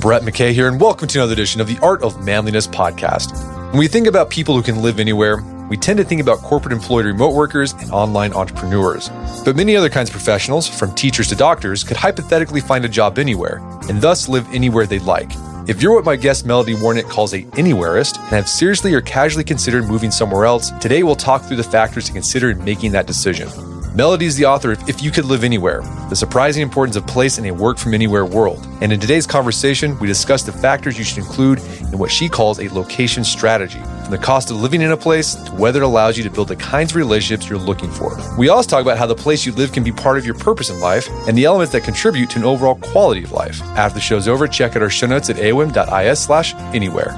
Brett McKay here, and welcome to another edition of the Art of Manliness podcast. When we think about people who can live anywhere, we tend to think about corporate employed remote workers and online entrepreneurs. But many other kinds of professionals, from teachers to doctors, could hypothetically find a job anywhere, and thus live anywhere they'd like. If you're what my guest Melody Warnick calls a anywhereist and have seriously or casually considered moving somewhere else, today we'll talk through the factors to consider in making that decision. Melody is the author of If You Could Live Anywhere, the surprising importance of place in a work from anywhere world. And in today's conversation, we discuss the factors you should include in what she calls a location strategy, from the cost of living in a place to whether it allows you to build the kinds of relationships you're looking for. We also talk about how the place you live can be part of your purpose in life and the elements that contribute to an overall quality of life. After the show's over, check out our show notes at aom.is/anywhere.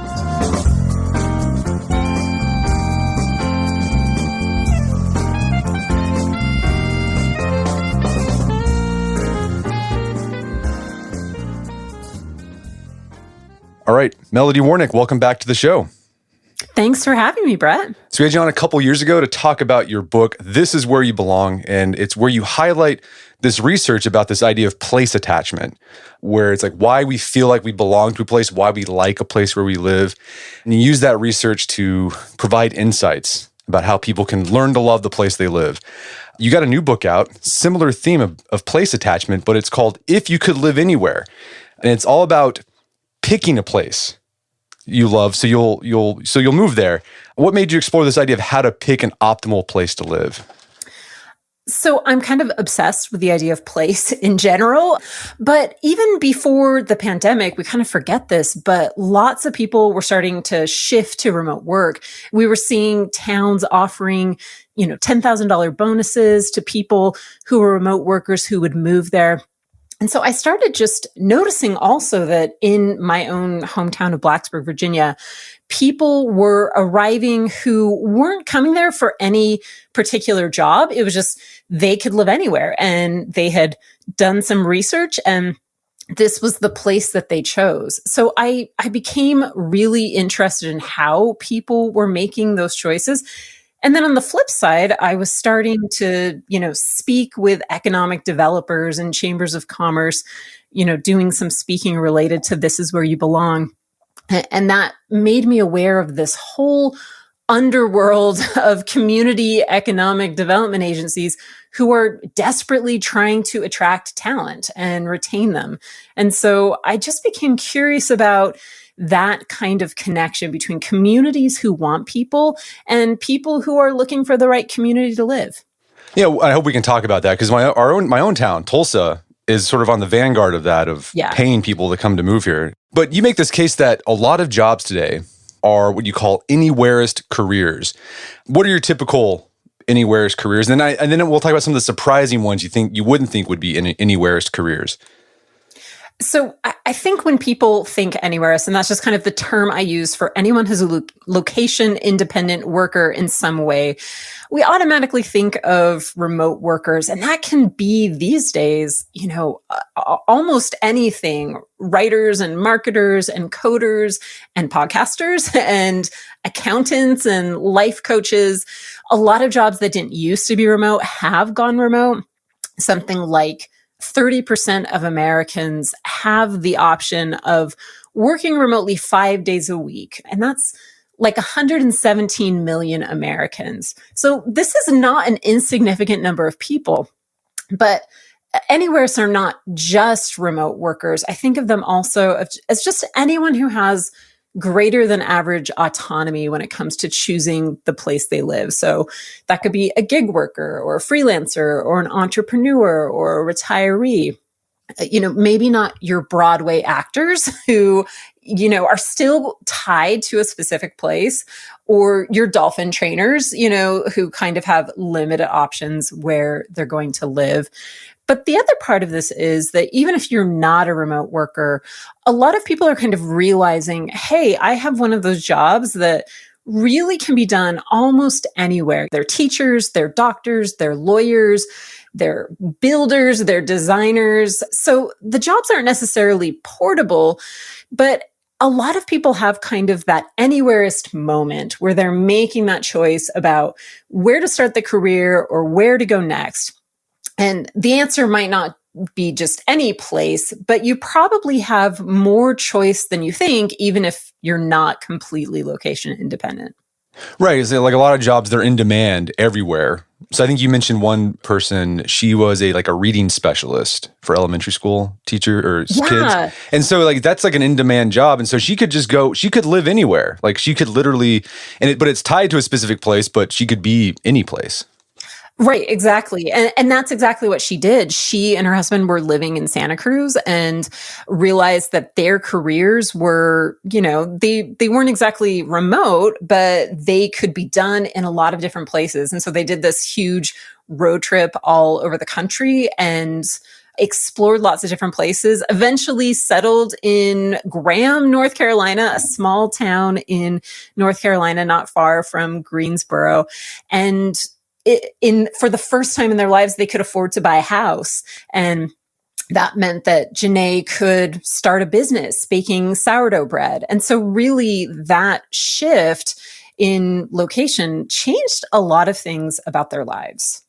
All right, Melody Warnick, welcome back to the show. Thanks for having me, Brett. So we had you on a couple years ago to talk about your book, This Is Where You Belong, and it's where you highlight this research about this idea of place attachment, where it's like why we feel like we belong to a place, why we like a place where we live. And you use that research to provide insights about how people can learn to love the place they live. You got a new book out, similar theme of place attachment, but it's called If You Could Live Anywhere. And it's all about picking a place you love, so you'll move there. What made you explore this idea of how to pick an optimal place to live? So I'm kind of obsessed with the idea of place in general, but even before the pandemic, we kind of forget this, but lots of people were starting to shift to remote work. We were seeing towns offering, $10,000 bonuses to people who were remote workers who would move there. And so I started just noticing also that in my own hometown of Blacksburg, Virginia, people were arriving who weren't coming there for any particular job. It was just they could live anywhere, and they had done some research, and this was the place that they chose. So I became really interested in how people were making those choices. And then on the flip side, I was starting to, speak with economic developers and chambers of commerce, doing some speaking related to This Is Where You Belong. And that made me aware of this whole underworld of community economic development agencies who are desperately trying to attract talent and retain them. And so I just became curious about that kind of connection between communities who want people and people who are looking for the right community to live. Yeah, I hope we can talk about that, because my own town, Tulsa, is sort of on the vanguard of that, of paying people to come to move here. But you make this case that a lot of jobs today are what you call anywhereist careers. What are your typical anywhereist careers? And then we'll talk about some of the surprising ones you wouldn't think would be anywhereist careers. So I think when people think anywhereist, and that's just kind of the term I use for anyone who's a location independent worker in some way, we automatically think of remote workers. And that can be these days, almost anything: writers and marketers and coders and podcasters and accountants and life coaches. A lot of jobs that didn't used to be remote have gone remote. Something like 30% of Americans have the option of working remotely 5 days a week. And that's like 117 million Americans. So this is not an insignificant number of people. But anywhereists are not just remote workers. I think of them also as just anyone who has greater than average autonomy when it comes to choosing the place they live. So that could be a gig worker or a freelancer or an entrepreneur or a retiree. Maybe not your Broadway actors who, are still tied to a specific place, or your dolphin trainers, who kind of have limited options where they're going to live. But the other part of this is that even if you're not a remote worker, a lot of people are kind of realizing, hey, I have one of those jobs that really can be done almost anywhere. They're teachers, they're doctors, they're lawyers, they're builders, they're designers. So the jobs aren't necessarily portable, but a lot of people have kind of that anywhereist moment where they're making that choice about where to start the career or where to go next. And the answer might not be just any place, but you probably have more choice than you think, even if you're not completely location independent. Right. So like a lot of jobs, they're in demand everywhere. So I think you mentioned one person, she was a reading specialist for elementary school teacher or kids. Yeah. And so like that's like an in-demand job. And so she could just go, she could live anywhere. Like she could literally, but it's tied to a specific place, but she could be any place. Right, exactly. And that's exactly what she did. She and her husband were living in Santa Cruz and realized that their careers were, they weren't exactly remote, but they could be done in a lot of different places. And so they did this huge road trip all over the country and explored lots of different places, eventually settled in Graham, North Carolina, a small town in North Carolina, not far from Greensboro. And for the first time in their lives, they could afford to buy a house. And that meant that Janae could start a business baking sourdough bread. And so really that shift in location changed a lot of things about their lives.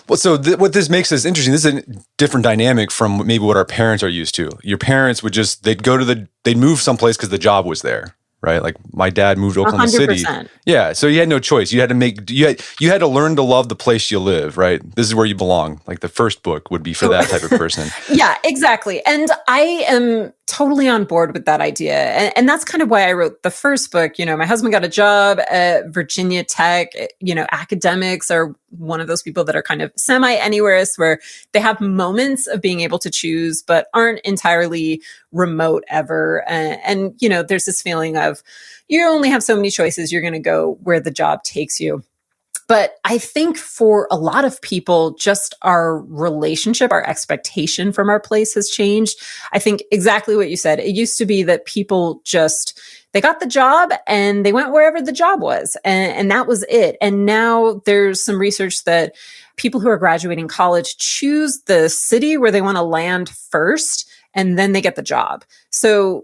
Well, so what this makes us interesting, this is a different dynamic from maybe what our parents are used to. Your parents would they'd move someplace because the job was there. Right, like my dad moved to Oklahoma 100%. City. Yeah, so you had no choice. You had to learn to love the place you live. Right, this is where you belong. Like the first book would be for that type of person. Yeah, exactly. And I am totally on board with that idea. And that's kind of why I wrote the first book. My husband got a job at Virginia Tech. Academics are one of those people that are kind of semi-anywhereist, where they have moments of being able to choose, but aren't entirely remote ever. And there's this feeling of you only have so many choices. You're going to go where the job takes you. But I think for a lot of people, just our relationship, our expectation from our place has changed. I think exactly what you said. It used to be that people they got the job and they went wherever the job was. And that was it. And now there's some research that people who are graduating college choose the city where they want to land first, and then they get the job. So,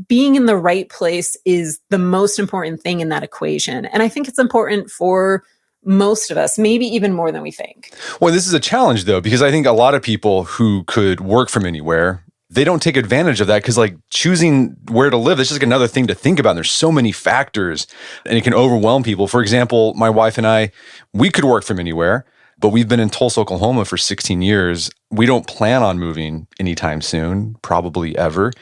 being in the right place is the most important thing in that equation. And I think it's important for most of us, maybe even more than we think. Well, this is a challenge though, because I think a lot of people who could work from anywhere, they don't take advantage of that because like choosing where to live, that's just like another thing to think about. And there's so many factors and it can overwhelm people. For example, my wife and I, we could work from anywhere, but we've been in Tulsa, Oklahoma for 16 years. We don't plan on moving anytime soon, probably ever.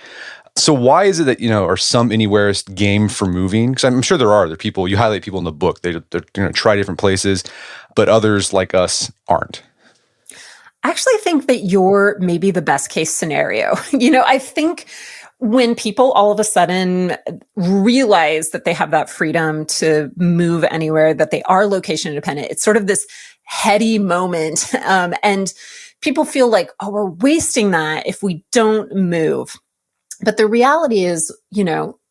So why is it that, are some anywhereist game for moving? Because I'm sure there are other people, you highlight people in the book, they're going to try different places, but others like us aren't. I actually think that you're maybe the best case scenario. I think when people all of a sudden realize that they have that freedom to move anywhere, that they are location independent, it's sort of this heady moment. And people feel like, oh, we're wasting that if we don't move. But the reality is,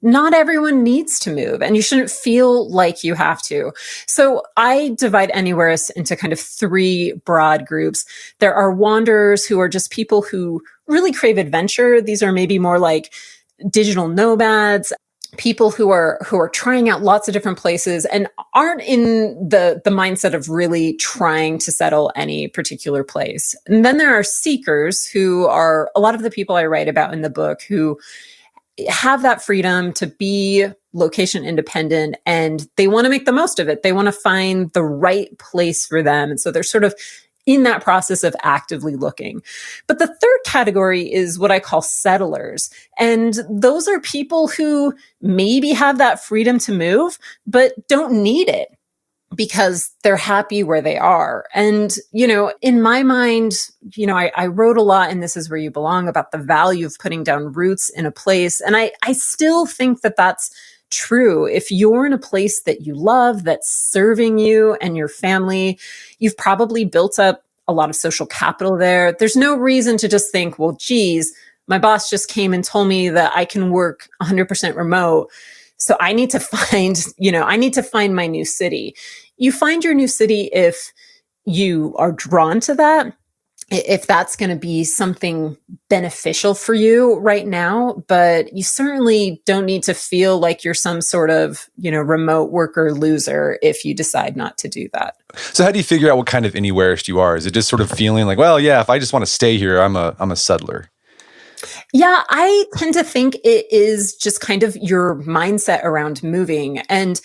not everyone needs to move and you shouldn't feel like you have to. So I divide anywhereists into kind of three broad groups. There are wanderers who are just people who really crave adventure. These are maybe more like digital nomads, people who are trying out lots of different places and aren't in the mindset of really trying to settle any particular place. And then there are seekers, who are a lot of the people I write about in the book, who have that freedom to be location independent and they want to make the most of it. They want to find the right place for them. And so they're sort of in that process of actively looking. But the third category is what I call settlers. And those are people who maybe have that freedom to move, but don't need it because they're happy where they are. And, in my mind, I wrote a lot, and This Is Where You Belong, about the value of putting down roots in a place. And I still think that that's true. If you're in a place that you love, that's serving you and your family, you've probably built up a lot of social capital there. There's no reason to just think, well, geez, my boss just came and told me that I can work 100% remote. So I need to find my new city. You find your new city if you are drawn to that. if that's going to be something beneficial for you right now, but you certainly don't need to feel like you're some sort of, remote worker loser if you decide not to do that. So how do you figure out what kind of anywhereist you are? Is it just sort of feeling like, well, yeah, if I just want to stay here, I'm a settler? Yeah, I tend to think it is just kind of your mindset around moving. And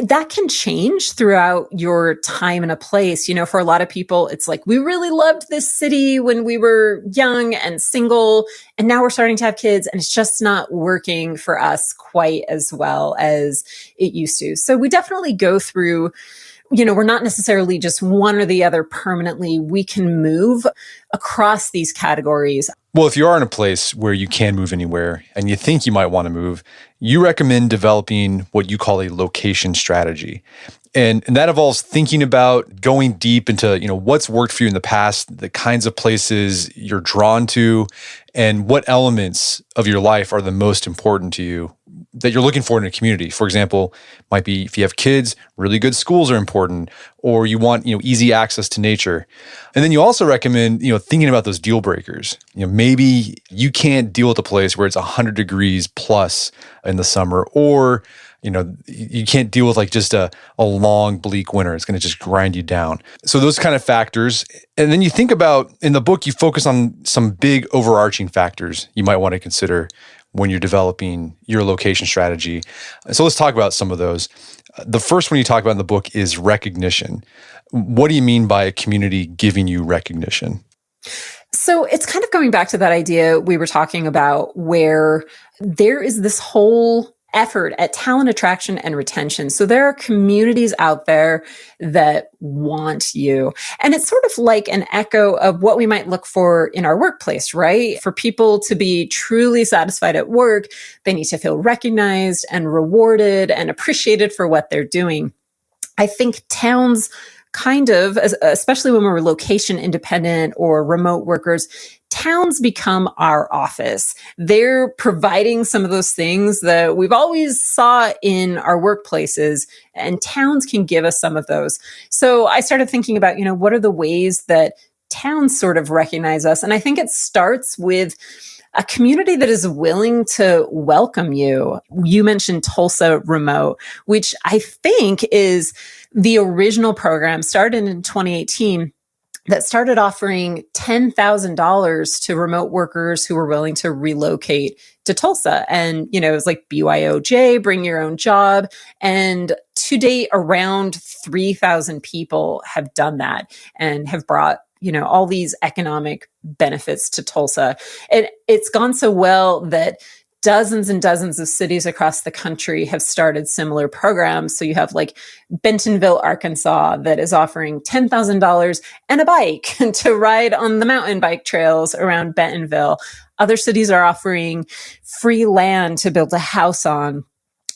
that can change throughout your time in a place. For a lot of people, it's like, we really loved this city when we were young and single, and now we're starting to have kids, and it's just not working for us quite as well as it used to. So we definitely go through, we're not necessarily just one or the other permanently. We can move across these categories. Well, if you are in a place where you can move anywhere and you think you might want to move, you recommend developing what you call a location strategy. And that involves thinking about going deep into, what's worked for you in the past, the kinds of places you're drawn to, and what elements of your life are the most important to you that you're looking for in a community. For example, might be if you have kids, really good schools are important, or you want, easy access to nature. And then you also recommend, thinking about those deal breakers. Maybe you can't deal with a place where it's 100 degrees plus in the summer, or you can't deal with like just a long, bleak winter. It's going to just grind you down. So those kind of factors. And then you think about, in the book, you focus on some big overarching factors you might want to consider when you're developing your location strategy. So let's talk about some of those. The first one you talk about in the book is recognition. What do you mean by a community giving you recognition? So it's kind of going back to that idea we were talking about, where there is this whole effort at talent attraction and retention. So there are communities out there that want you. And it's sort of like an echo of what we might look for in our workplace, right? For people to be truly satisfied at work, they need to feel recognized and rewarded and appreciated for what they're doing. I think towns kind of, especially when we're location independent or remote workers, towns become our office. They're providing some of those things that we've always saw in our workplaces, and towns can give us some of those. So I started thinking about, what are the ways that towns sort of recognize us? And I think it starts with a community that is willing to welcome you. You mentioned Tulsa Remote, which I think is the original program, started in 2018, that started offering $10,000 to remote workers who were willing to relocate to Tulsa. And, it was like BYOJ, bring your own job. And to date, around 3,000 people have done that and have brought all these economic benefits to Tulsa. And it's gone so well that dozens and dozens of cities across the country have started similar programs. So you have like Bentonville, Arkansas, that is offering $10,000 and a bike to ride on the mountain bike trails around Bentonville. Other cities are offering free land to build a house on,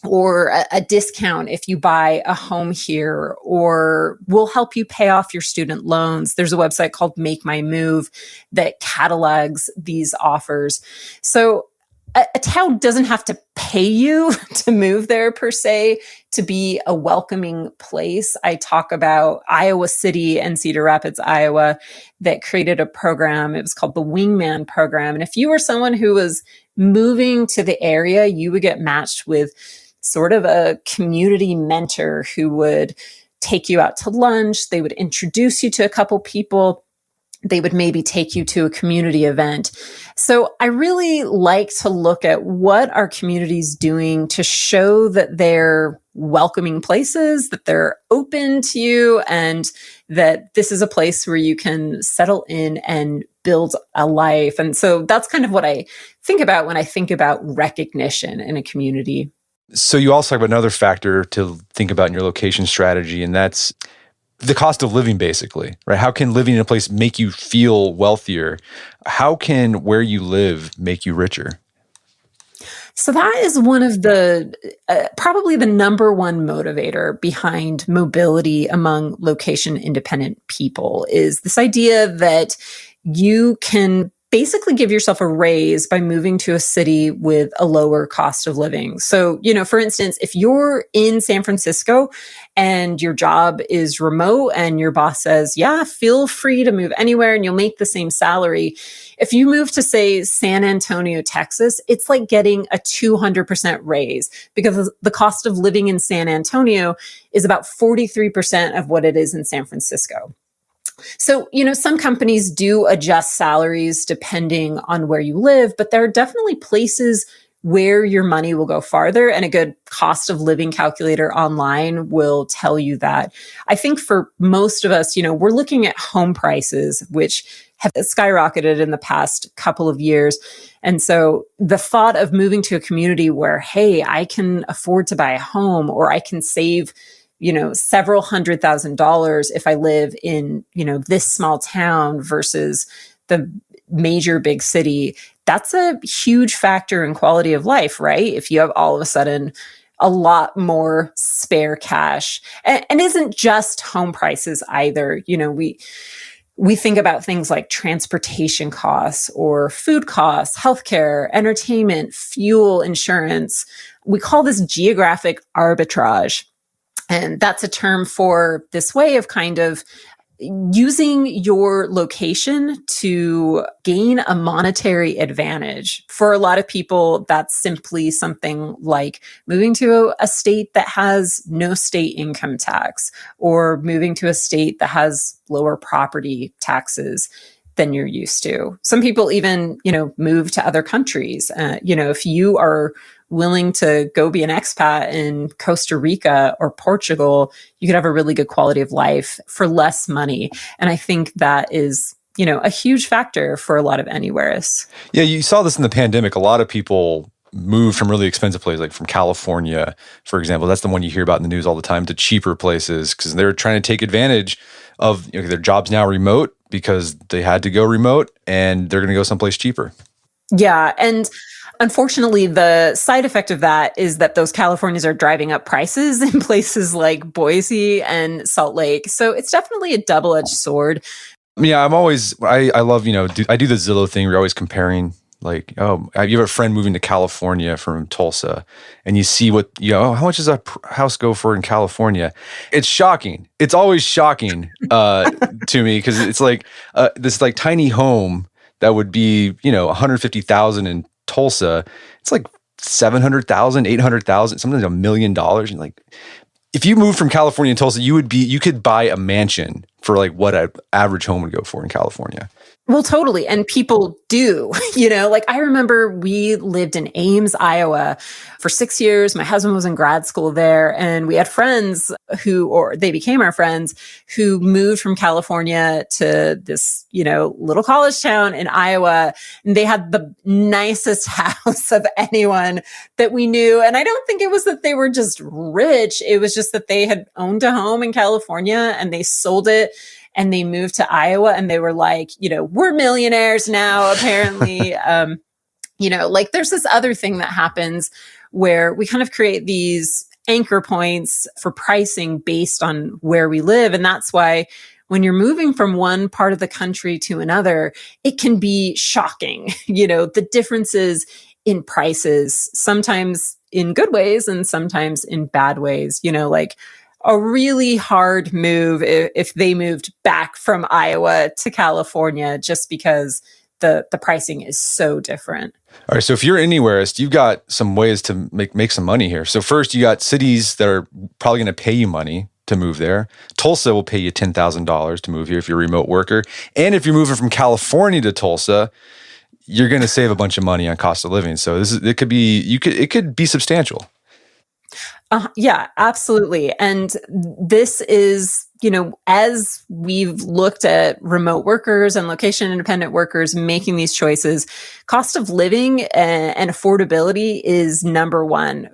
or a discount if you buy a home here, or we'll help you pay off your student loans. There's a website called Make My Move that catalogs these offers. So a town doesn't have to pay you to move there per se to be a welcoming place. I talk about Iowa City and Cedar Rapids, Iowa, that created a program. It was called the Wingman Program. And if you were someone who was moving to the area, you would get matched with sort of a community mentor who would take you out to lunch. They would introduce you to a couple people. They would maybe take you to a community event. So I really like to look at what our communities doing to show that they're welcoming places, that they're open to you, and that this is a place where you can settle in and build a life. And so that's kind of what I think about when I think about recognition in a community. So you also have another factor to think about in your location strategy, and that's the cost of living, basically, right? How can living in a place make you feel wealthier? How can where you live make you richer? So that is one of the, probably the number one motivator behind mobility among location independent people, is this idea that you can basically give yourself a raise by moving to a city with a lower cost of living. So, for instance, if you're in San Francisco and your job is remote and your boss says, yeah, feel free to move anywhere and you'll make the same salary. If you move to, say, San Antonio, Texas, it's like getting a 200% raise because the cost of living in San Antonio is about 43% of what it is in San Francisco. So, some companies do adjust salaries depending on where you live, but there are definitely places where your money will go farther, and a good cost of living calculator online will tell you that. I think for most of us, we're looking at home prices, which have skyrocketed in the past couple of years. And so the thought of moving to a community where, hey, I can afford to buy a home, or I can save several $100,000 if I live in, this small town versus the major big city, that's a huge factor in quality of life, right? If you have all of a sudden a lot more spare cash, and isn't just home prices either. We think about things like transportation costs or food costs, healthcare, entertainment, fuel, insurance. We call this geographic arbitrage. And that's a term for this way of kind of using your location to gain a monetary advantage. For a lot of people, that's simply something like moving to a state that has no state income tax, or moving to a state that has lower property taxes than you're used to. Some people even, move to other countries. If you are willing to go be an expat in Costa Rica or Portugal, you could have a really good quality of life for less money. And I think that is, a huge factor for a lot of anywhereists. Yeah, you saw this in the pandemic. A lot of people moved from really expensive places, like from California, for example. That's the one you hear about in the news all the time, to cheaper places because they're trying to take advantage of their jobs now remote because they had to go remote and they're going to go someplace cheaper. Yeah. And unfortunately, the side effect of that is that those Californians are driving up prices in places like Boise and Salt Lake. So it's definitely a double-edged sword. Yeah, I love, I do the Zillow thing. We're always comparing, like, oh, you have a friend moving to California from Tulsa, and you see what, how much does a house go for in California? It's shocking. It's always shocking to me because it's like this like tiny home that would be, $150,000 in Tulsa. It's like $700,000, $800,000, sometimes $1 million. And like, if you moved from California to Tulsa, you could buy a mansion for like what an average home would go for in California. Well, totally. And people do, like I remember we lived in Ames, Iowa for 6 years. My husband was in grad school there, and we had friends they became our friends, who moved from California to this, little college town in Iowa. And they had the nicest house of anyone that we knew. And I don't think it was that they were just rich. It was just that they had owned a home in California and they sold it. And they moved to Iowa and they were like, we're millionaires now, apparently. Like there's this other thing that happens where we kind of create these anchor points for pricing based on where we live. And that's why when you're moving from one part of the country to another, it can be shocking, the differences in prices, sometimes in good ways and sometimes in bad ways, like a really hard move if they moved back from Iowa to California, just because the pricing is so different. All right. So if you're anywhere, you've got some ways to make some money here. So first, you got cities that are probably going to pay you money to move there. Tulsa will pay you $10,000 to move here if you're a remote worker. And if you're moving from California to Tulsa, you're going to save a bunch of money on cost of living. So it could be substantial. Yeah, absolutely. And this is, as we've looked at remote workers and location independent workers making these choices, cost of living and affordability is number one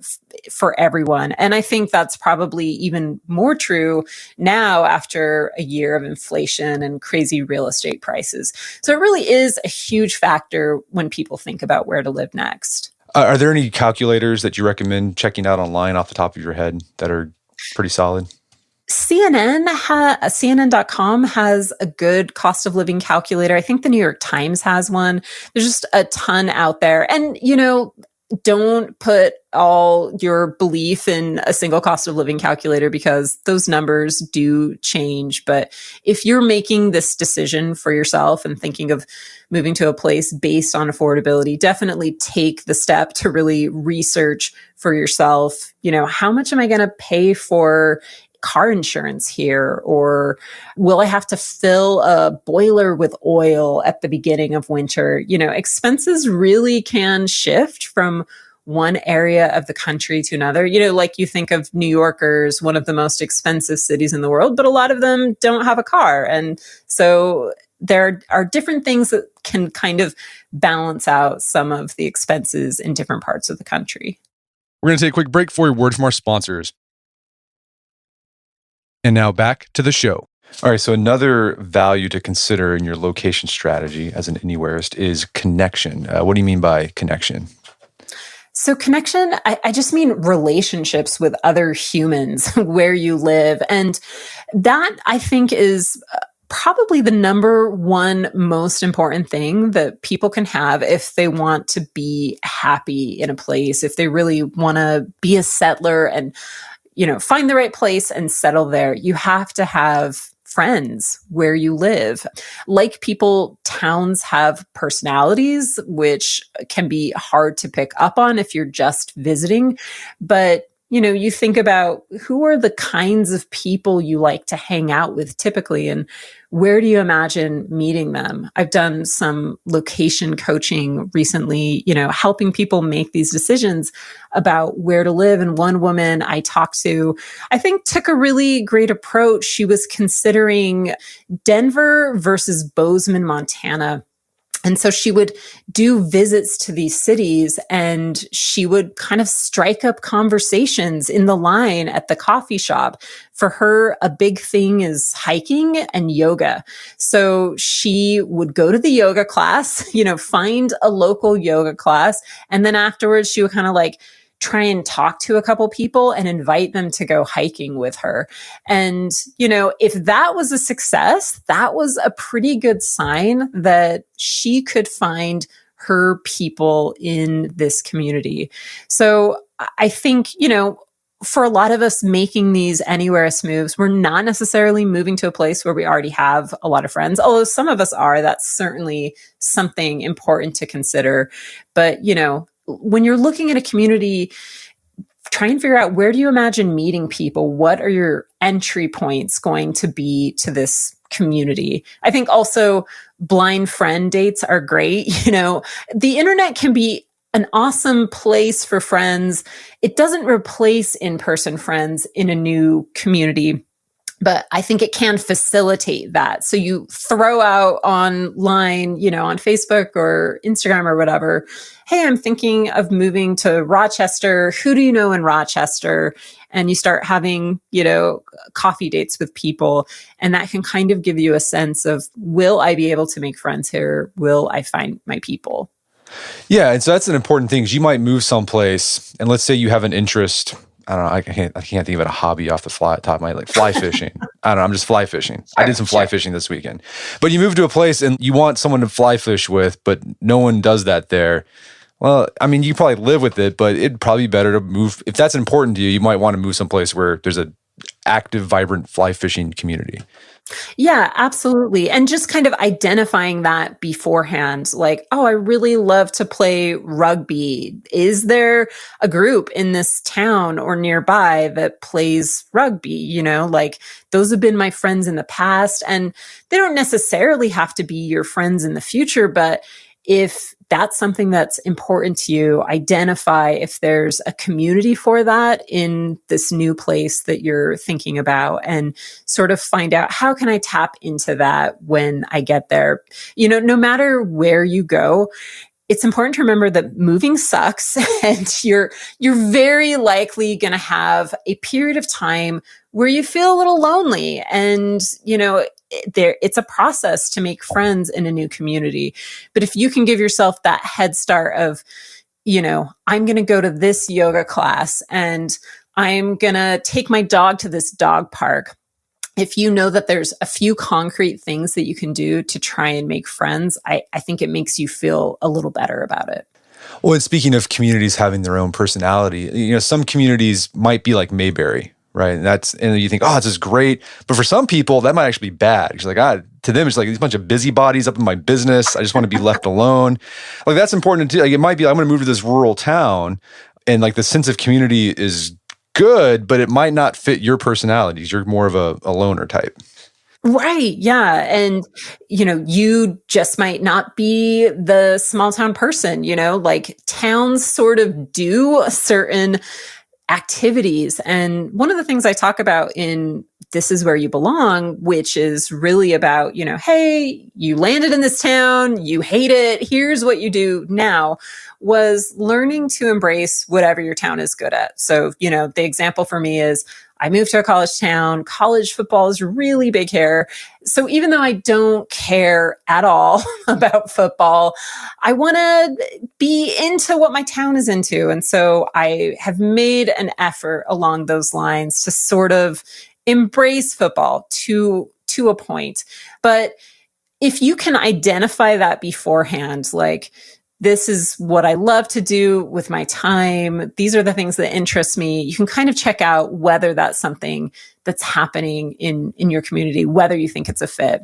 for everyone. And I think that's probably even more true now after a year of inflation and crazy real estate prices. So it really is a huge factor when people think about where to live next. Are there any calculators that you recommend checking out online off the top of your head that are pretty solid? CNN.com has a good cost of living calculator. I think the New York Times has one. There's just a ton out there. And, don't put all your belief in a single cost of living calculator because those numbers do change. But if you're making this decision for yourself and thinking of moving to a place based on affordability, definitely take the step to really research for yourself, how much am I going to pay for car insurance here? Or will I have to fill a boiler with oil at the beginning of winter? Expenses really can shift from one area of the country to another. Like you think of New Yorkers, one of the most expensive cities in the world, but a lot of them don't have a car. And so there are different things that can kind of balance out some of the expenses in different parts of the country. We're going to take a quick break for a word from our sponsors. And now back to the show. All right, so another value to consider in your location strategy as an anywhereist is connection. What do you mean by connection? So connection, I just mean relationships with other humans where you live. And that, I think, is probably the number one most important thing that people can have if they want to be happy in a place, if they really want to be a settler and find the right place and settle there. You have to have friends where you live. Like people, towns have personalities, which can be hard to pick up on if you're just visiting. But you think about who are the kinds of people you like to hang out with typically, and where do you imagine meeting them? I've done some location coaching recently, helping people make these decisions about where to live. And one woman I talked to, I think, took a really great approach. She was considering Denver versus Bozeman, Montana. And so she would do visits to these cities and she would kind of strike up conversations in the line at the coffee shop. For her, a big thing is hiking and yoga. So she would go to the yoga class, find a local yoga class. And then afterwards, she would kind of try and talk to a couple people and invite them to go hiking with her. And, if that was a success, that was a pretty good sign that she could find her people in this community. So I think, for a lot of us making these anywhereist moves, we're not necessarily moving to a place where we already have a lot of friends, although some of us are. That's certainly something important to consider. But, when you're looking at a community, try and figure out, where do you imagine meeting people? What are your entry points going to be to this community? I think also blind friend dates are great. The internet can be an awesome place for friends. It doesn't replace in-person friends in a new community, but I think it can facilitate that. So you throw out online, on Facebook or Instagram or whatever, hey, I'm thinking of moving to Rochester. Who do you know in Rochester? And you start having, coffee dates with people. And that can kind of give you a sense of, will I be able to make friends here? Will I find my people? Yeah, and so that's an important thing. Is you might move someplace, and let's say you have an interest. I don't know. I can't think of a hobby off the top of my fly fishing. I don't know. I'm just fly fishing. I did some fly fishing this weekend. But you move to a place and you want someone to fly fish with, but no one does that there. Well, I mean, you probably live with it, but it'd probably be better to move. If that's important to you, you might want to move someplace where there's an active, vibrant fly fishing community. Yeah, absolutely. And just kind of identifying that beforehand, I really love to play rugby. Is there a group in this town or nearby that plays rugby? Those have been my friends in the past, and they don't necessarily have to be your friends in the future, but if that's something that's important to you, identify if there's a community for that in this new place that you're thinking about, and sort of find out, how can I tap into that when I get there? No matter where you go, it's important to remember that moving sucks, and you're very likely going to have a period of time where you feel a little lonely, and it's a process to make friends in a new community. But if you can give yourself that head start of, I'm going to go to this yoga class, and I'm going to take my dog to this dog park, if you know that there's a few concrete things that you can do to try and make friends, I think it makes you feel a little better about it. Well, and speaking of communities having their own personality, some communities might be like Mayberry, right? And you think, oh, this is great. But for some people, that might actually be bad. It's like, to them, it's like these bunch of busybodies up in my business. I just want to be left alone. Like, that's important too. Like, it might be, I'm going to move to this rural town, and like the sense of community is good, but it might not fit your personalities. You're more of a loner type. Right. Yeah. And, you just might not be the small town person, like towns sort of do certain activities. And one of the things I talk about in This Is Where You Belong, which is really about, hey, you landed in this town, you hate it, here's what you do now, was learning to embrace whatever your town is good at. So, the example for me is I moved to a college town. College football is really big here. So even though I don't care at all about football, I want to be into what my town is into. And so I have made an effort along those lines to sort of embrace football to a point. But if you can identify that beforehand, like, this is what I love to do with my time, these are the things that interest me, you can kind of check out whether that's something that's happening in your community, whether you think it's a fit.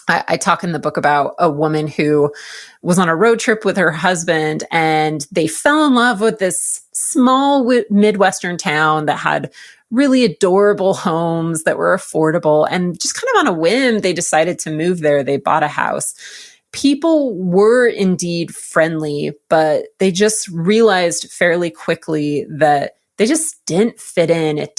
I talk in the book about a woman who was on a road trip with her husband, and they fell in love with this small Midwestern town that had really adorable homes that were affordable. And just kind of on a whim, they decided to move there. They bought a house. People were indeed friendly, but they just realized fairly quickly that they just didn't fit in. It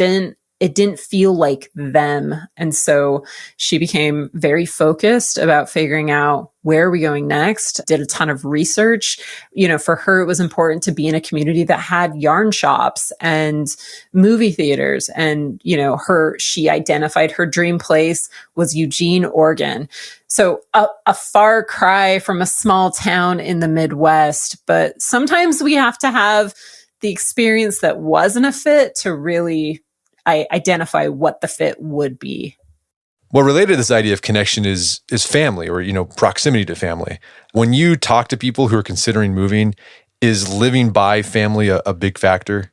didn't feel like them. And so she became very focused about figuring out, where are we going next? Did a ton of research. For her, it was important to be in a community that had yarn shops and movie theaters. And, she identified her dream place was Eugene, Oregon. So a far cry from a small town in the Midwest. But sometimes we have to have the experience that wasn't a fit to really identify what the fit would be. Well, related to this idea of connection is family, or proximity to family. When you talk to people who are considering moving, is living by family a big factor?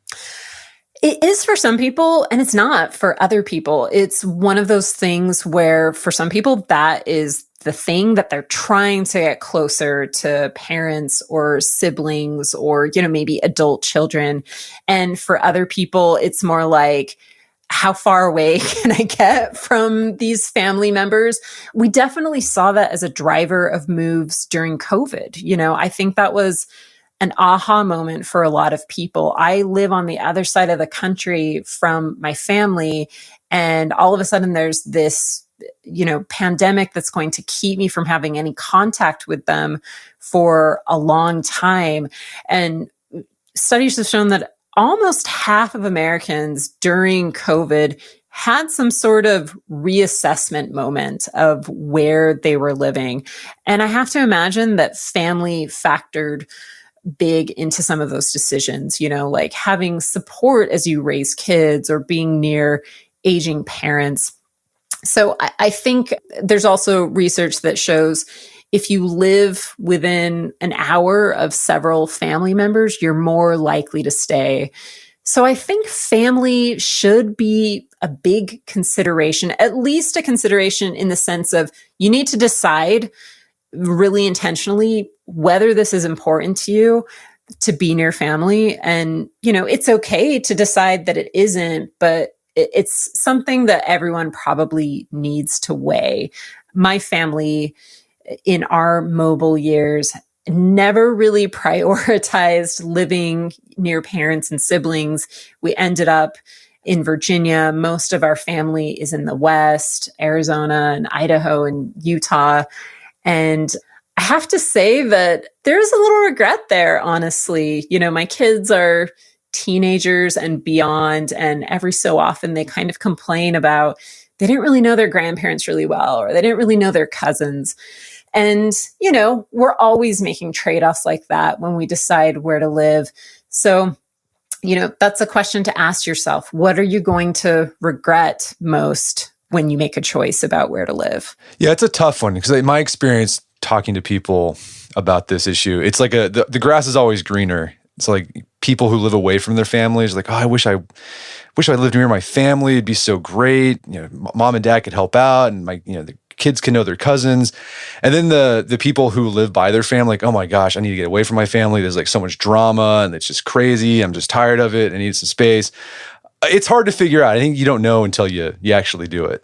It is for some people, and it's not for other people. It's one of those things where for some people, that is the thing that they're trying to get closer to parents or siblings or, maybe adult children. And for other people, it's more like, how far away can I get from these family members? We definitely saw that as a driver of moves during COVID. I think that was an aha moment for a lot of people. I live on the other side of the country from my family, and all of a sudden there's this, pandemic that's going to keep me from having any contact with them for a long time. And studies have shown that almost half of Americans during COVID had some sort of reassessment moment of where they were living. And I have to imagine that family factored big into some of those decisions, like having support as you raise kids or being near aging parents. So I think there's also research that shows if you live within an hour of several family members, you're more likely to stay. So I think family should be a big consideration, at least a consideration in the sense of you need to decide really intentionally whether this is important to you to be near family. And, it's okay to decide that it isn't, but it's something that everyone probably needs to weigh. My family, in our mobile years, never really prioritized living near parents and siblings. We ended up in Virginia. Most of our family is in the West, Arizona and Idaho and Utah. And I have to say that there's a little regret there, honestly. My kids are teenagers and beyond, and every so often they kind of complain about they didn't really know their grandparents really well, or they didn't really know their cousins. And, we're always making trade-offs like that when we decide where to live. So, that's a question to ask yourself. What are you going to regret most when you make a choice about where to live. Yeah, it's a tough one because in my experience talking to people about this issue, it's like the grass is always greener. It's like people who live away from their families, like, oh, I wish I lived near my family. It'd be so great. Mom and dad could help out, and the kids can know their cousins. And then the people who live by their family, like, oh my gosh, I need to get away from my family. There's like so much drama, and it's just crazy. I'm just tired of it. I need some space. It's hard to figure out. I think you don't know until you actually do it.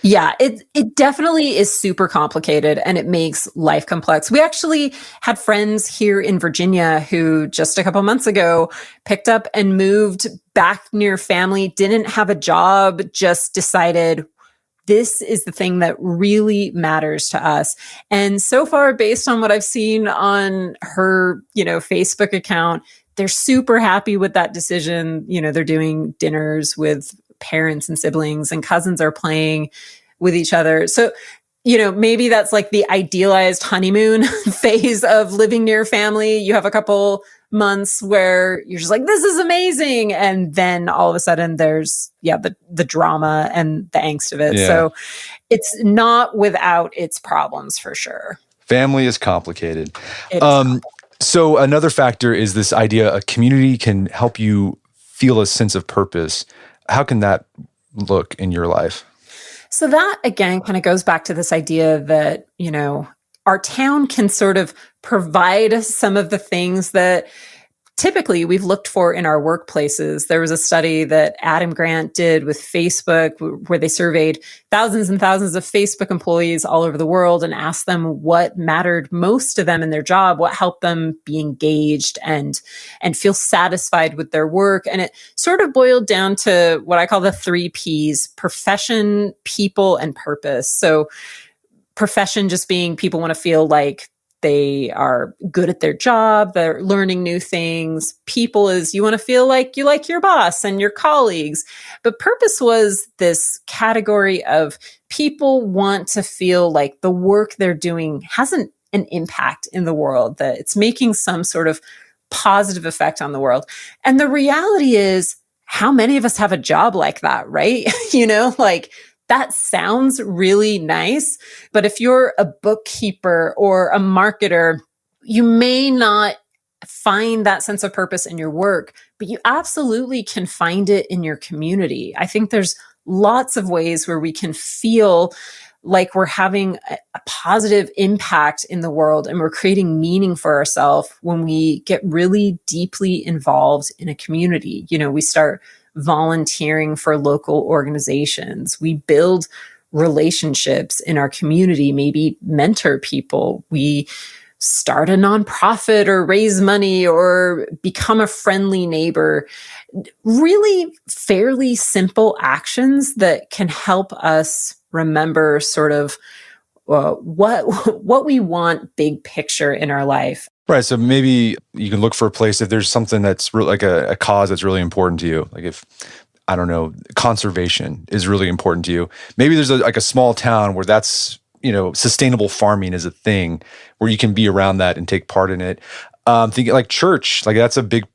Yeah, it definitely is super complicated, and it makes life complex. We actually had friends here in Virginia who just a couple months ago picked up and moved back near family, didn't have a job, just decided this is the thing that really matters to us. And so far, based on what I've seen on her, Facebook account, they're super happy with that decision. They're doing dinners with parents and siblings, and cousins are playing with each other. So, maybe that's like the idealized honeymoon phase of living near family. You have a couple months where you're just like, this is amazing. And then all of a sudden there's, the drama and the angst of it. Yeah. So it's not without its problems for sure. Family is complicated. So another factor is this idea a community can help you feel a sense of purpose. How can that look in your life? So that, again, kind of goes back to this idea that, our town can sort of provide some of the things that typically we've looked for in our workplaces. There was a study that Adam Grant did with Facebook where they surveyed thousands and thousands of Facebook employees all over the world and asked them what mattered most to them in their job, what helped them be engaged and feel satisfied with their work. And it sort of boiled down to what I call the 3 Ps: profession, people, and purpose. So profession just being people want to feel like they are good at their job, they're learning new things. People is you want to feel like you like your boss and your colleagues. But purpose was this category of people want to feel like the work they're doing has an impact in the world, that it's making some sort of positive effect on the world. And the reality is, how many of us have a job like that, right? That sounds really nice, but if you're a bookkeeper or a marketer, you may not find that sense of purpose in your work, but you absolutely can find it in your community. I think there's lots of ways where we can feel like we're having a positive impact in the world and we're creating meaning for ourselves when we get really deeply involved in a community. We start volunteering for local organizations. We build relationships in our community, maybe mentor people. We start a nonprofit or raise money or become a friendly neighbor. Really fairly simple actions that can help us remember sort of what we want big picture in our life. Right. So maybe you can look for a place if there's something that's like a cause that's really important to you. Like if, I don't know, conservation is really important to you. Maybe there's a small town where that's, sustainable farming is a thing where you can be around that and take part in it. Thinking like church, like that's a big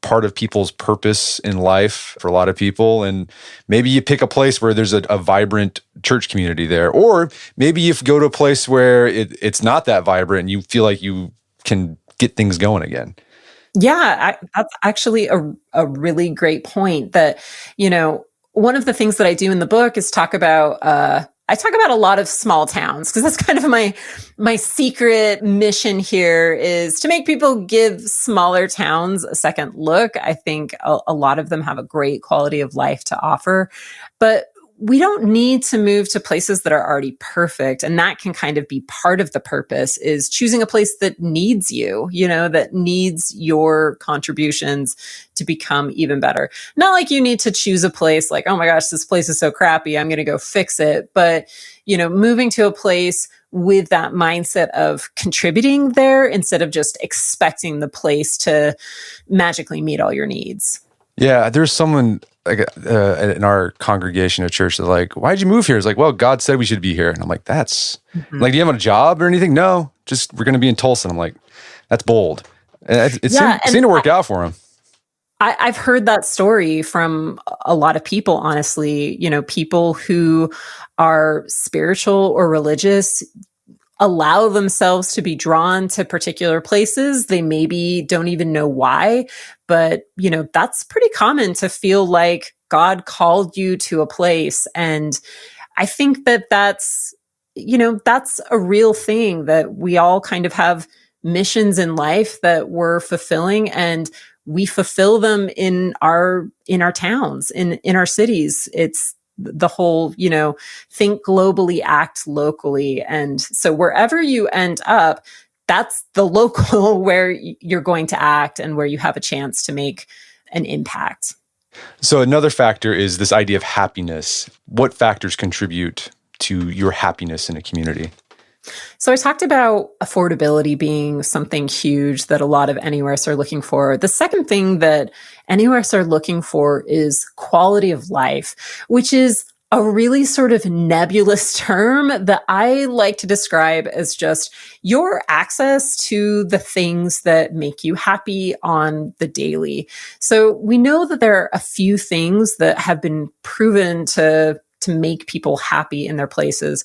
part of people's purpose in life for a lot of people. And maybe you pick a place where there's a vibrant church community there. Or maybe you go to a place where it's not that vibrant and you feel like you can get things going again. Yeah, that's actually a really great point that, one of the things that I do in the book is talk about a lot of small towns, because that's kind of my secret mission here is to make people give smaller towns a second look. I think a lot of them have a great quality of life to offer, but we don't need to move to places that are already perfect. And that can kind of be part of the purpose, is choosing a place that needs you, that needs your contributions to become even better. Not like you need to choose a place like, oh my gosh, this place is so crappy, I'm going to go fix it. But, moving to a place with that mindset of contributing there instead of just expecting the place to magically meet all your needs. Yeah, there's someone like in our congregation at church that's like, why'd you move here? It's like, well, God said we should be here. And I'm like, that's like, do you have a job or anything? No, just we're going to be in Tulsa. And I'm like, that's bold. And it seemed to work out for him. I've heard that story from a lot of people, honestly. People who are spiritual or religious allow themselves to be drawn to particular places. They maybe don't even know why, but that's pretty common to feel like God called you to a place. And I think that that's a real thing, that we all kind of have missions in life that we're fulfilling, and we fulfill them in our towns, in our cities. It's the whole, think globally, act locally. And so wherever you end up, that's the local where you're going to act and where you have a chance to make an impact. So another factor is this idea of happiness. What factors contribute to your happiness in a community? So I talked about affordability being something huge that a lot of anywheres are looking for. The second thing that anywheres are looking for is quality of life, which is a really sort of nebulous term that I like to describe as just your access to the things that make you happy on the daily. So we know that there are a few things that have been proven to make people happy in their places.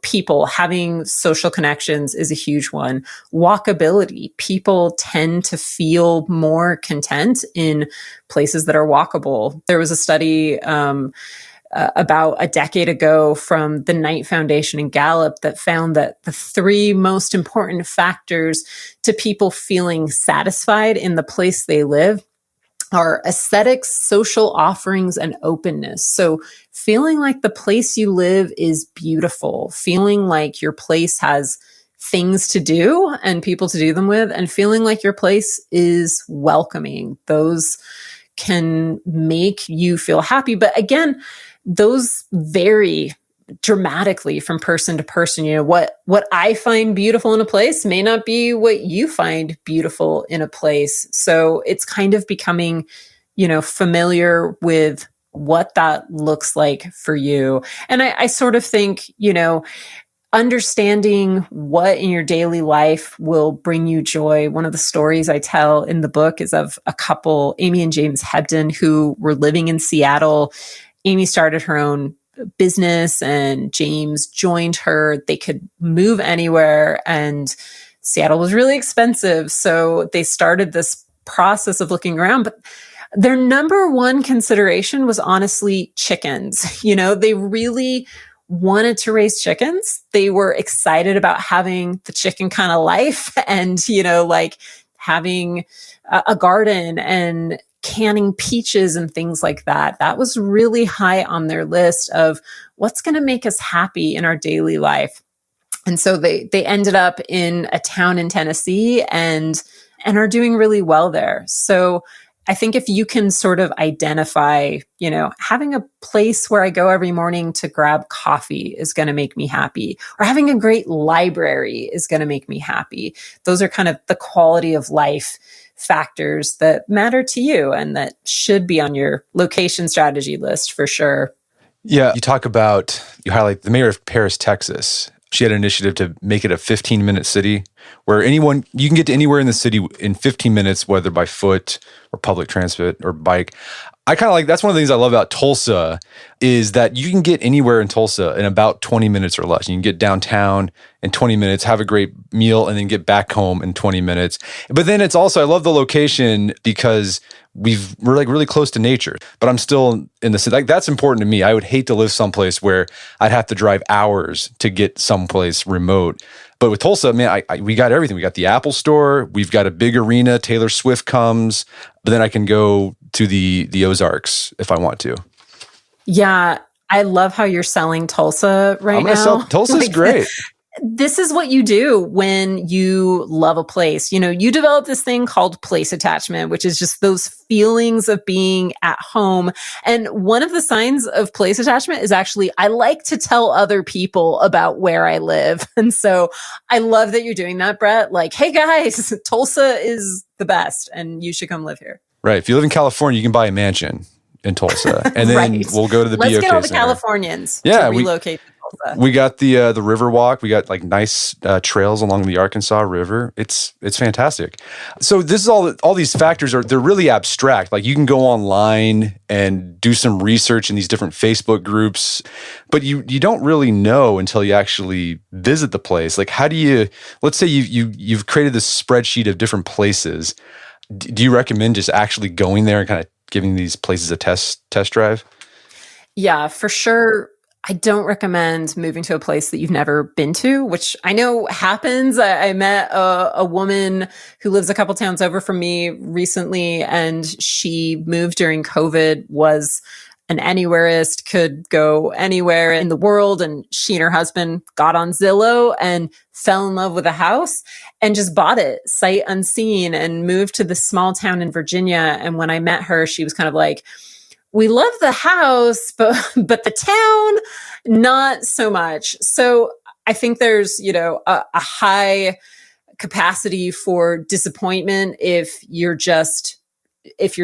People having social connections is a huge one. Walkability. People tend to feel more content in places that are walkable. There was a study about a decade ago from the Knight Foundation and Gallup that found that the three most important factors to people feeling satisfied in the place they live are aesthetics, social offerings, and openness. So feeling like the place you live is beautiful, feeling like your place has things to do and people to do them with, and feeling like your place is welcoming. Those can make you feel happy. But again, those vary dramatically from person to person. What I find beautiful in a place may not be what you find beautiful in a place. So it's kind of becoming, familiar with what that looks like for you. And I sort of think, understanding what in your daily life will bring you joy. One of the stories I tell in the book is of a couple, Amy and James Hebden, who were living in Seattle. Amy started her own business and James joined her. They could move anywhere and Seattle was really expensive. So they started this process of looking around, but their number one consideration was honestly chickens. They really wanted to raise chickens. They were excited about having the chicken kind of life and, like having a garden and canning peaches and things like that. That was really high on their list of what's going to make us happy in our daily life. And so they ended up in a town in Tennessee and are doing really well there. So I think if you can sort of identify, having a place where I go every morning to grab coffee is going to make me happy, or having a great library is going to make me happy. Those are kind of the quality of life factors that matter to you and that should be on your location strategy list for sure. Yeah, you highlight the mayor of Paris, Texas. She had an initiative to make it a 15-minute city where you can get to anywhere in the city in 15 minutes, whether by foot or public transit or bike. I kind of like, that's one of the things I love about Tulsa is that you can get anywhere in Tulsa in about 20 minutes or less. You can get downtown in 20 minutes, have a great meal, and then get back home in 20 minutes. But then it's also, I love the location because we're like really close to nature, but I'm still in the city. Like that's important to me. I would hate to live someplace where I'd have to drive hours to get someplace remote. But with Tulsa, man, we got everything. We got the Apple Store. We've got a big arena. Taylor Swift comes. But then I can go to the Ozarks if I want to. Yeah, I love how you're selling Tulsa right now. Tulsa's great. This is what you do when you love a place. You develop this thing called place attachment, which is just those feelings of being at home. And one of the signs of place attachment is actually, I like to tell other people about where I live. And so I love that you're doing that, Brett. Like, hey guys, Tulsa is the best and you should come live here. Right. If you live in California, you can buy a mansion in Tulsa. And then Right. we'll go to the BOK Let's get all the Center. Californians to relocate to Tulsa. We got the river walk. We got like nice trails along the Arkansas River. It's fantastic. So this is all these factors they're really abstract. Like you can go online and do some research in these different Facebook groups, but you don't really know until you actually visit the place. Like how do you? Let's say you've created this spreadsheet of different places. Do you recommend just actually going there and kind of giving these places a test drive? Yeah, for sure. I don't recommend moving to a place that you've never been to, which I know happens. I met a woman who lives a couple towns over from me recently, and she moved during COVID, was an anywhereist, could go anywhere in the world. And she and her husband got on Zillow and fell in love with a house and just bought it sight unseen and moved to this small town in Virginia. And when I met her, she was kind of like, we love the house, but the town, not so much. So I think there's, a high capacity for disappointment if you're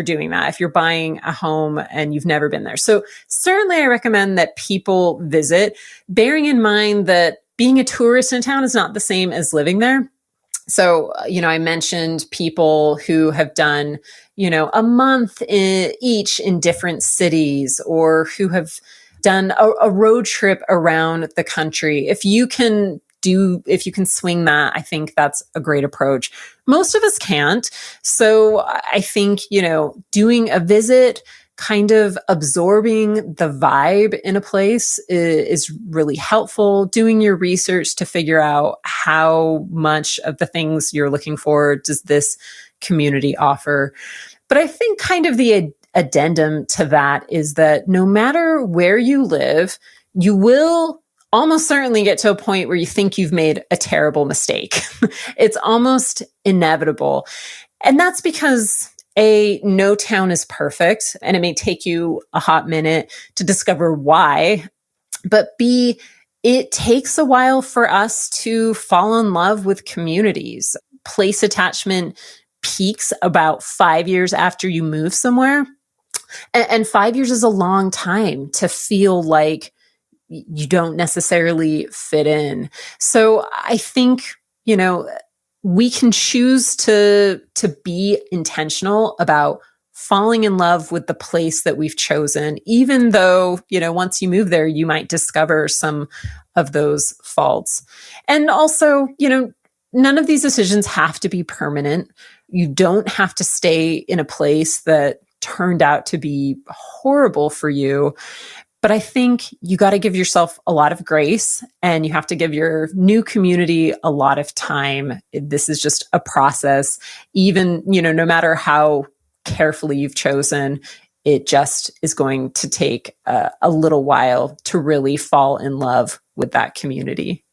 doing that, if you're buying a home and you've never been there. So certainly I recommend that people visit, bearing in mind that being a tourist in a town is not the same as living there. So, I mentioned people who have done, a month each in different cities, or who have done a road trip around the country. If you can swing that, I think that's a great approach. Most of us can't. So I think, doing a visit, kind of absorbing the vibe in a place is really helpful. Doing your research to figure out how much of the things you're looking for does this community offer. But I think kind of the addendum to that is that no matter where you live, you will almost certainly get to a point where you think you've made a terrible mistake. It's almost inevitable. And that's because no town is perfect, and it may take you a hot minute to discover why. But B, it takes a while for us to fall in love with communities. Place attachment peaks about 5 years after you move somewhere. And 5 years is a long time to feel like you don't necessarily fit in. So I think, we can choose to be intentional about falling in love with the place that we've chosen, even though, once you move there, you might discover some of those faults. And also, none of these decisions have to be permanent. You don't have to stay in a place that turned out to be horrible for you. But I think you got to give yourself a lot of grace, and you have to give your new community a lot of time. This is just a process. Even, no matter how carefully you've chosen, it just is going to take a little while to really fall in love with that community.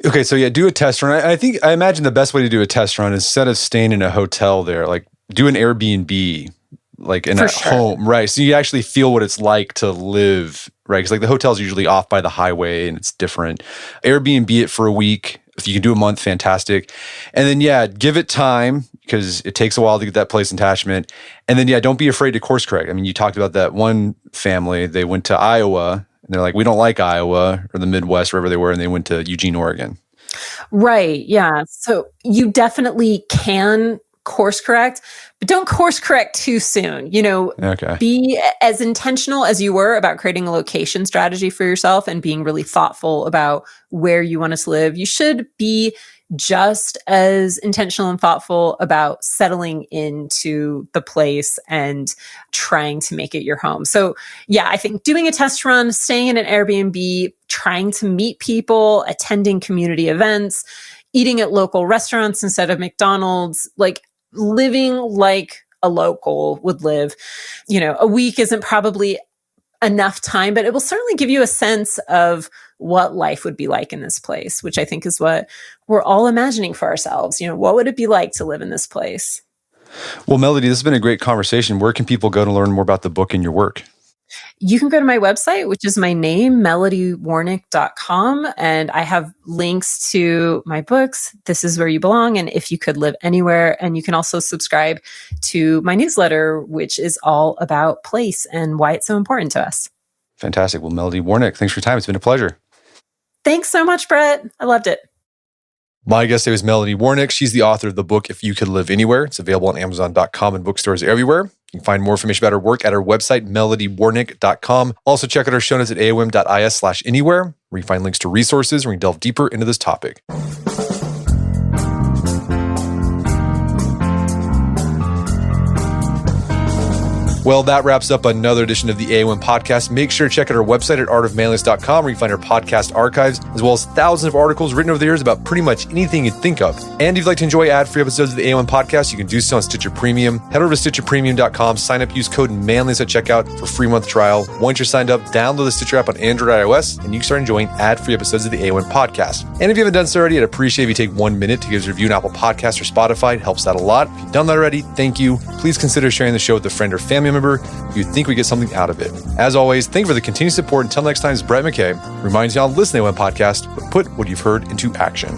Okay, so yeah, do a test run. I imagine the best way to do a test run is, instead of staying in a hotel there, like do an Airbnb, like in a home, right? So you actually feel what it's like to live, right? Because like the hotel's usually off by the highway and it's different. Airbnb it for a week. If you can do a month, fantastic. And then, yeah, give it time, because it takes a while to get that place attachment. And then, yeah, don't be afraid to course correct. I mean, you talked about that one family, they went to Iowa and they're like, we don't like Iowa or the Midwest, wherever they were, and they went to Eugene, Oregon. Right. Yeah. So you definitely can course correct, but don't course correct too soon. Okay. Be as intentional as you were about creating a location strategy for yourself and being really thoughtful about where you want to live. You should be just as intentional and thoughtful about settling into the place and trying to make it your home. So yeah, I think doing a test run, staying in an Airbnb, trying to meet people, attending community events, eating at local restaurants instead of McDonald's, like living like a local would live. A week isn't probably enough time, but it will certainly give you a sense of what life would be like in this place, which I think is what we're all imagining for ourselves. What would it be like to live in this place? Well, Melody, this has been a great conversation. Where can people go to learn more about the book and your work? You can go to my website, which is my name, melodywarnick.com. And I have links to my books, This Is Where You Belong, and If You Could Live Anywhere. And you can also subscribe to my newsletter, which is all about place and why it's so important to us. Fantastic. Well, Melody Warnick, thanks for your time. It's been a pleasure. Thanks so much, Brett. I loved it. My guest today was Melanie Warnick. She's the author of the book, If You Could Live Anywhere. It's available on Amazon.com and bookstores everywhere. You can find more information about her work at her website, melodywarnick.com. Also, check out our show notes at aom.is/anywhere, where you find links to resources where you delve deeper into this topic. Well, that wraps up another edition of the AOM podcast. Make sure to check out our website at artofmanliness.com, where you find our podcast archives, as well as thousands of articles written over the years about pretty much anything you'd think of. And if you'd like to enjoy ad-free episodes of the AOM podcast, you can do so on Stitcher Premium. Head over to stitcherpremium.com, sign up, use code manliness at checkout for a free month trial. Once you're signed up, download the Stitcher app on Android or iOS, and you can start enjoying ad-free episodes of the AOM podcast. And if you haven't done so already, I'd appreciate if you take 1 minute to give us a review on Apple Podcasts or Spotify. It helps out a lot. If you've done that already, thank you. Please consider sharing the show with a friend or family member if you think we get something out of it. As always, thank you for the continued support. Until next time, it's Brett McKay. Reminds you all to listen to the AOM podcast, but put what you've heard into action.